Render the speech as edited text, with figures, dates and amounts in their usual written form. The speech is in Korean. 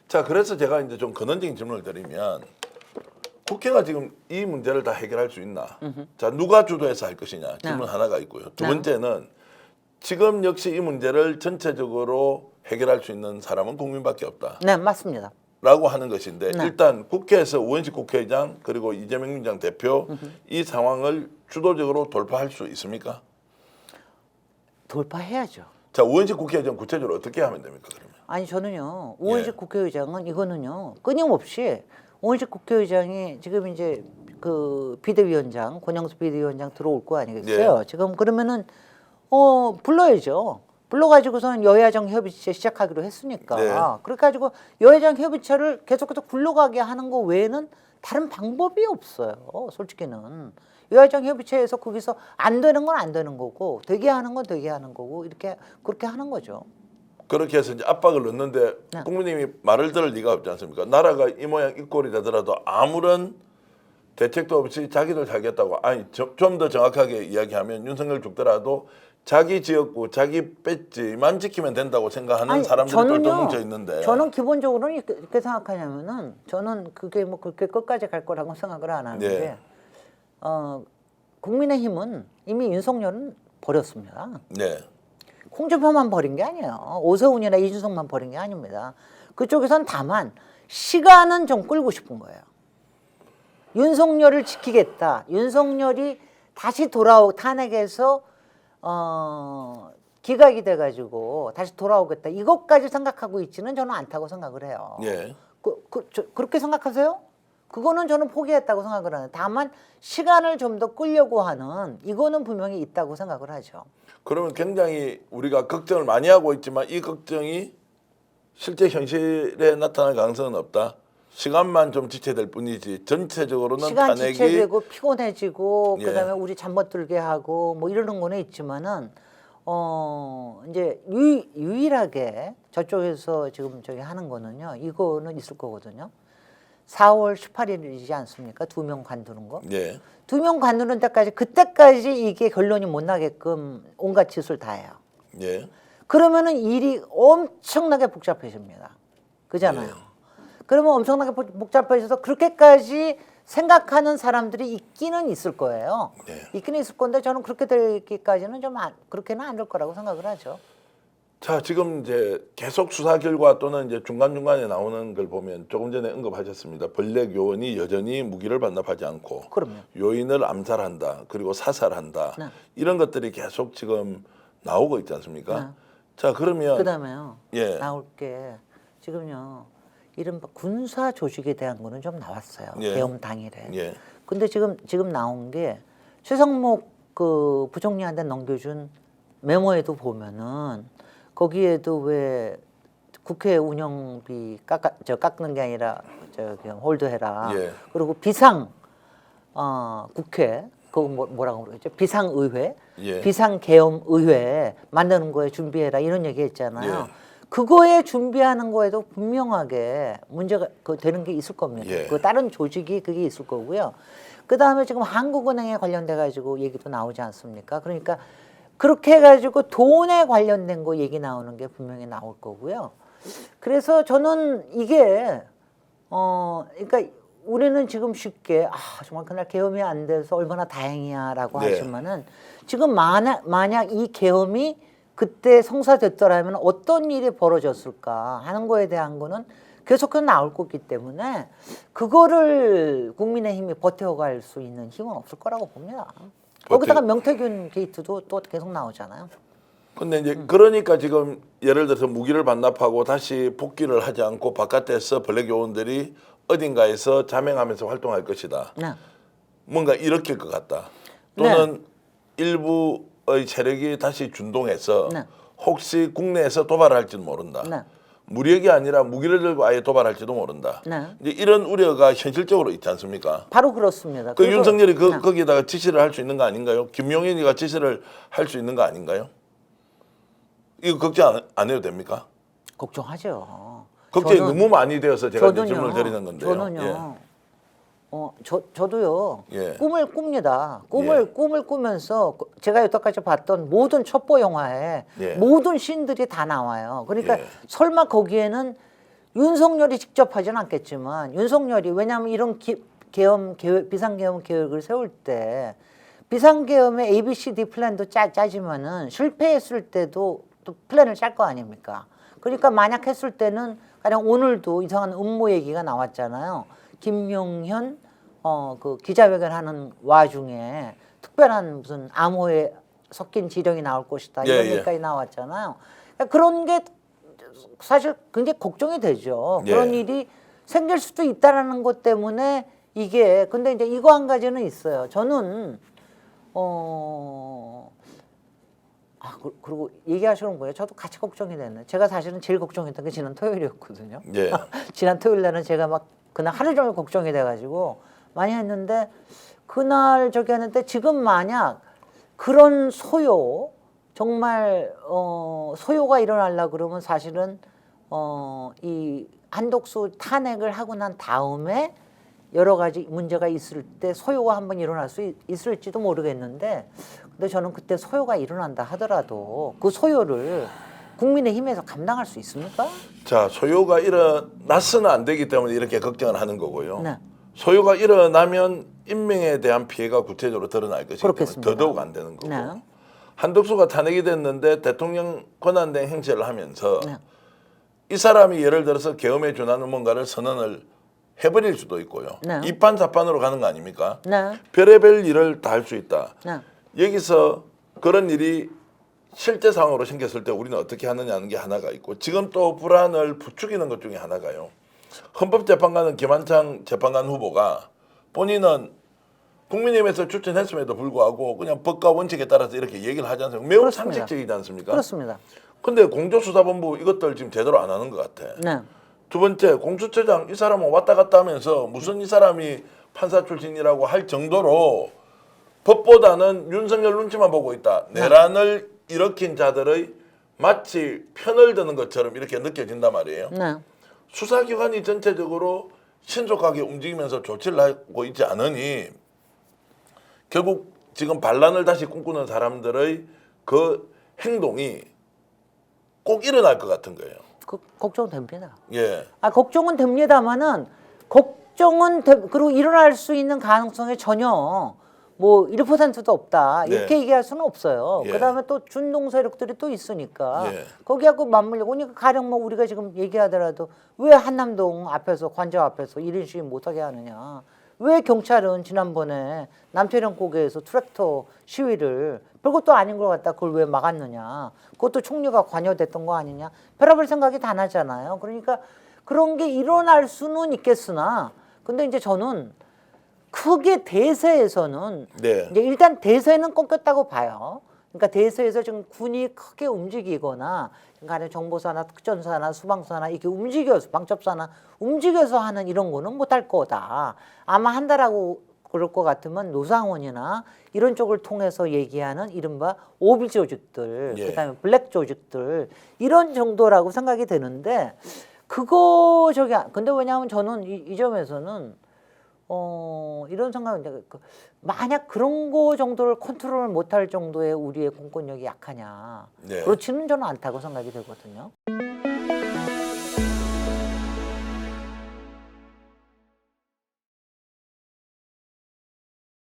자, 그래서 제가 이제 좀 근원적인 질문을 드리면 국회가 지금 이 문제를 다 해결할 수 있나? 자, 누가 주도해서 할 것이냐? 질문 하나가 있고요. 두 번째는 지금 역시 이 문제를 전체적으로 해결할 수 있는 사람은 국민밖에 없다. 네, 맞습니다. 라고 하는 것인데 네. 일단 국회에서 우원식 국회의장 그리고 이재명 민주당 대표 이 상황을 주도적으로 돌파할 수 있습니까? 돌파해야죠. 자, 우원식 국회의장 구체적으로 어떻게 하면 됩니까? 그러면 아니 저는요 우원식 예. 국회의장은 이거는요 끊임없이 우원식 국회의장이 지금 이제 그 비대위원장 권영수 비대위원장 들어올 거 아니겠어요? 예. 지금 그러면은 불러야죠. 불러가지고서는 여야정 협의체 시작하기로 했으니까 네. 그래가지고 여야정 협의체를 계속해서 굴러가게 하는 거 외에는 다른 방법이 없어요. 솔직히는 여야정 협의체에서 거기서 안 되는 건 안 되는 거고 되게 하는 건 되게 하는 거고 이렇게 그렇게 하는 거죠. 그렇게 해서 이제 압박을 넣는데 네. 국민님이 말을 들을 리가 없지 않습니까? 나라가 이 모양 이 꼴이 되더라도 아무런 대책도 없이 자기들 살겠다고 아니 좀 더 정확하게 이야기하면 윤석열 죽더라도 자기 지역구 자기 배지만 지키면 된다고 생각하는 아니, 사람들이 저는요, 똘똘 뭉쳐 있는데 저는 기본적으로는 이렇게 생각하냐면은 저는 그게 뭐 그렇게 끝까지 갈 거라고 생각을 안 하는데 네. 국민의힘은 이미 윤석열은 버렸습니다. 네. 홍준표만 버린 게 아니에요. 오세훈이나 이준석만 버린 게 아닙니다. 그쪽에선 다만 시간은 좀 끌고 싶은 거예요. 윤석열을 지키겠다. 윤석열이 다시 탄핵에서 기각이 돼가지고 다시 돌아오겠다. 이것까지 생각하고 있지는 저는 않다고 생각을 해요. 예. 그렇게 생각하세요? 그거는 저는 포기했다고 생각을 하는. 다만 시간을 좀 더 끌려고 하는 이거는 분명히 있다고 생각을 하죠. 그러면 굉장히 우리가 걱정을 많이 하고 있지만 이 걱정이 실제 현실에 나타날 가능성은 없다. 시간만 좀 지체될 뿐이지 전체적으로는 시간 탄핵이 지체되고 피곤해지고 예. 그다음에 우리 잠 못 들게 하고 뭐 이러는 거는 있지만은 이제 유일하게 저쪽에서 지금 저기 하는 거는요. 이거는 있을 거거든요. 4월 18일이지 않습니까? 2명 관두는 거. 예. 2명 관두는 데까지 그때까지 이게 결론이 못 나게끔 온갖 짓을 다 해요. 예. 그러면은 일이 엄청나게 복잡해집니다. 그잖아요. 예. 그러면 엄청나게 복잡해져서 그렇게까지 생각하는 사람들이 있기는 있을 거예요. 네. 있기는 있을 건데 저는 그렇게 되기까지는 좀 그렇게는 안 될 거라고 생각을 하죠. 자, 지금 이제 계속 수사 결과 또는 이제 중간중간에 나오는 걸 보면 조금 전에 언급하셨습니다. 벌레 요원이 여전히 무기를 반납하지 않고 그럼요. 요인을 암살한다. 그리고 사살한다. 네. 이런 것들이 계속 지금 나오고 있지 않습니까? 네. 자, 그러면 그다음에요. 예. 나올 게 지금요. 이른바 군사 조직에 대한 거는 좀 나왔어요. 예. 계엄 당일에. 예. 근데 지금 나온 게 최성목 그 부총리한테 넘겨준 메모에도 보면은 거기에도 왜 국회 운영비 깎는 게 아니라 저기 홀드해라. 예. 그리고 비상 국회 그거 뭐라고 그러죠? 비상의회, 예. 비상계엄의회 만드는 거에 준비해라 이런 얘기했잖아요. 예. 그거에 준비하는 거에도 분명하게 문제가 되는 게 있을 겁니다. 예. 그 다른 조직이 그게 있을 거고요. 그 다음에 지금 한국은행에 관련돼 가지고 얘기도 나오지 않습니까? 그러니까 그렇게 해가지고 돈에 관련된 거 얘기 나오는 게 분명히 나올 거고요. 그래서 저는 이게 그러니까 우리는 지금 쉽게 정말 그날 계엄이 안 돼서 얼마나 다행이야라고 네. 하지만은 지금 만약 이 계엄이 그때 성사됐더라면 어떤 일이 벌어졌을까 하는 거에 대한 거는 계속해서 나올 거기 때문에 그거를 국민의힘이 버텨갈 수 있는 힘은 없을 거라고 봅니다. 거기다가 명태균 게이트도 또 계속 나오잖아요. 근데 이제 그러니까 지금 예를 들어서 무기를 반납하고 다시 복귀를 하지 않고 바깥에서 벌레 요원들이 어딘가에서 자맹하면서 활동할 것이다. 네. 뭔가 일으킬 것 같다. 또는 일부의 세력이 다시 준동해서 네. 혹시 국내에서 도발할지도 모른다. 네. 무력이 아니라 무기를 들고 아예 도발할지도 모른다. 네. 이제 이런 우려가 현실적으로 있지 않습니까? 바로 그렇습니다. 그 그래서- 윤석열이 네. 거기에다가 지시를 할 수 있는 거 아닌가요? 김용현이가 지시를 할 수 있는 거 아닌가요? 이거 걱정 안 해도 됩니까? 걱정하죠. 걱정이 저는- 너무 많이 되어서 제가 이제 저는요, 질문을 드리는 건데요. 저는요. 저도요. 예. 꿈을 꿉니다. 꿈을 꾸면서 제가 여태까지 봤던 모든 첩보 영화에 예. 모든 씬들이 다 나와요. 그러니까 예. 설마 거기에는 윤석열이 직접 하진 않겠지만 윤석열이 왜냐하면 이런 비상계엄 계획을 세울 때 비상계엄의 ABCD 플랜도 짜지만은 실패했을 때도 또 플랜을 짤 거 아닙니까? 그러니까 만약 했을 때는 가령 오늘도 이상한 음모 얘기가 나왔잖아요. 김용현 그 기자회견하는 와중에 특별한 무슨 암호에 섞인 지령이 나올 것이다 이런 얘기까지 나왔잖아요. 그러니까 그런 게 사실 굉장히 걱정이 되죠. 그런 일이 생길 수도 있다라는 것 때문에 이게 근데 이제 이거 한 가지는 있어요. 저는 그리고 얘기하시는 거예요. 저도 같이 걱정이 됐네. 제가 사실은 제일 걱정했던 게 지난 토요일이었거든요. 예. 지난 토요일 날은 제가 막 그날 하루 종일 걱정이 돼가지고 많이 했는데 그날 저기 하는데 지금 만약 그런 소요 정말 소요가 일어나려 그러면 사실은 이 한독수 탄핵을 하고 난 다음에 여러 가지 문제가 있을 때 소요가 한번 일어날 수 있을지도 모르겠는데 근데 저는 그때 소요가 일어난다 하더라도 그 소요를 국민의힘에서 감당할 수 있습니까? 자, 소요가 일어났으면 안 되기 때문에 이렇게 걱정을 하는 거고요. 네. 소요가 일어나면 인명에 대한 피해가 구체적으로 드러날 것이기 때문에 그렇겠습니다. 더더욱 안 되는 거고. 네. 한덕수가 탄핵이 됐는데 대통령 권한대행 행세를 하면서 네. 이 사람이 예를 들어서 계엄에 준하는 뭔가를 선언을 해버릴 수도 있고요. 네. 이판사판으로 가는 거 아닙니까? 네. 별의별 일을 다 할 수 있다. 네. 여기서 그런 일이 실제 상황으로 생겼을 때 우리는 어떻게 하느냐는 게 하나가 있고 지금 또 불안을 부추기는 것 중에 하나가요. 헌법재판관은 김한창 재판관 후보가 본인은 국민의힘에서 추천했음에도 불구하고 그냥 법과 원칙에 따라서 이렇게 얘기를 하지 않습니까? 매우 그렇습니다. 상식적이지 않습니까? 그렇습니다. 근데 공조수사본부 이것들 지금 제대로 안 하는 것 같아. 네. 두 번째, 공수처장 이 사람은 왔다 갔다 하면서 무슨 이 사람이 판사 출신이라고 할 정도로 법보다는 윤석열 눈치만 보고 있다. 내란을 일으킨 자들의 마치 편을 드는 것처럼 이렇게 느껴진단 말이에요. 네. 수사기관이 전체적으로 신속하게 움직이면서 조치를 하고 있지 않으니 결국 지금 반란을 다시 꿈꾸는 사람들의 그 행동이 꼭 일어날 것 같은 거예요. 걱정됩니다. 예. 걱정은 됩니다만은 그리고 일어날 수 있는 가능성이 전혀 뭐 1%도 없다 이렇게 네. 얘기할 수는 없어요. 예. 그다음에 또 준동 세력들이 또 있으니까 예. 거기하고 맞물리고 그러니까 가령 뭐 우리가 지금 얘기하더라도 왜 한남동 앞에서 관저 앞에서 1인 시위 못하게 하느냐. 왜 경찰은 지난번에 남태령 고개에서 트랙터 시위를 별것도 아닌 걸 갖다 그걸 왜 막았느냐. 그것도 총리가 관여됐던 거 아니냐. 별의별 생각이 다 나잖아요. 그러니까 그런 게 일어날 수는 있겠으나 근데 이제 저는 크게 대세에서는 네. 이제 일단 대세는 꺾였다고 봐요. 그러니까 대세에서 지금 군이 크게 움직이거나 그러니까 정보사나 특전사나 수방사나 이렇게 움직여서 방첩사나 움직여서 하는 이런 거는 못할 거다. 아마 한다라고 그럴 것 같으면 노상원이나 이런 쪽을 통해서 얘기하는 이른바 오비 조직들, 예. 그다음에 블랙 조직들 이런 정도라고 생각이 되는데 그거 근데 왜냐하면 저는 이 점에서는 이런 생각은 이제 만약 그런 거 정도를 컨트롤 못할 정도의 우리의 공권력이 약하냐 네. 그렇지는 저는 않다고 생각이 되거든요.